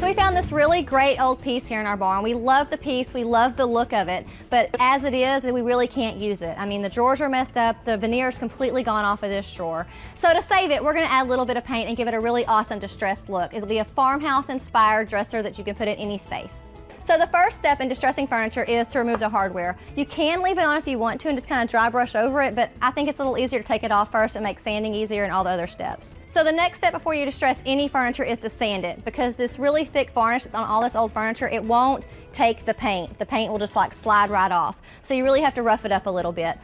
we found this really great old piece here in our barn. We love the piece, we love the look of it, but as it is, we really can't use it. I mean, the drawers are messed up, the veneer's completely gone off of this drawer. So to save it, we're gonna add a little bit of paint and give it a really awesome distressed look. It'll be a farmhouse-inspired dresser that you can put in any space. So the first step in distressing furniture is to remove the hardware. You can leave it on if you want to and just kind of dry brush over it, but I think it's a little easier to take it off first and make sanding easier and all the other steps. So the next step before you distress any furniture is to sand it, because this really thick varnish that's on all this old furniture, it won't take the paint. The paint will just like slide right off. So you really have to rough it up a little bit.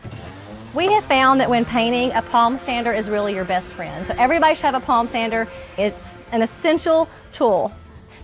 We have found that when painting, a palm sander is really your best friend. So everybody should have a palm sander. It's an essential tool.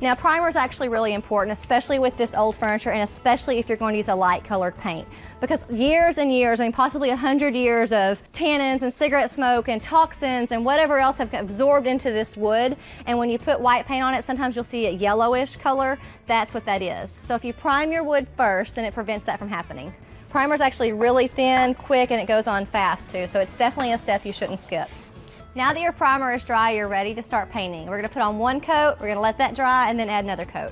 Now, primer is actually really important, especially with this old furniture and especially if you're going to use a light colored paint. Because years and years, I mean possibly 100 years of tannins and cigarette smoke and toxins and whatever else have absorbed into this wood. And when you put white paint on it, sometimes you'll see a yellowish color. That's what that is. So if you prime your wood first, then it prevents that from happening. Primer is actually really thin, quick, and it goes on fast too. So it's definitely a step you shouldn't skip. Now that your primer is dry, you're ready to start painting. We're gonna put on one coat, we're gonna let that dry, and then add another coat.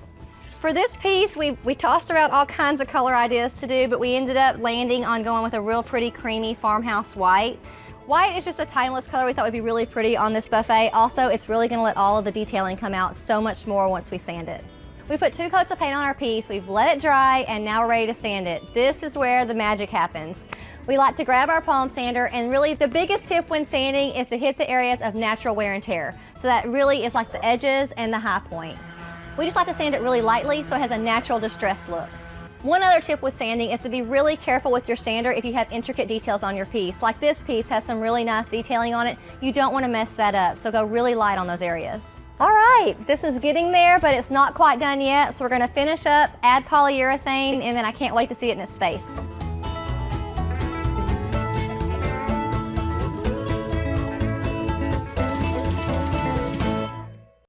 For this piece, we tossed around all kinds of color ideas to do, but we ended up landing on going with a real pretty, creamy farmhouse white. White is just a timeless color we thought would be really pretty on this buffet. Also, it's really gonna let all of the detailing come out so much more once we sand it. We put 2 coats of paint on our piece, we've let it dry, and now we're ready to sand it. This is where the magic happens. We like to grab our palm sander, and really the biggest tip when sanding is to hit the areas of natural wear and tear. So that really is like the edges and the high points. We just like to sand it really lightly so it has a natural distressed look. One other tip with sanding is to be really careful with your sander if you have intricate details on your piece. Like this piece has some really nice detailing on it. You don't want to mess that up, so go really light on those areas. All right, this is getting there, but it's not quite done yet, so we're gonna finish up, add polyurethane, and then I can't wait to see it in its space.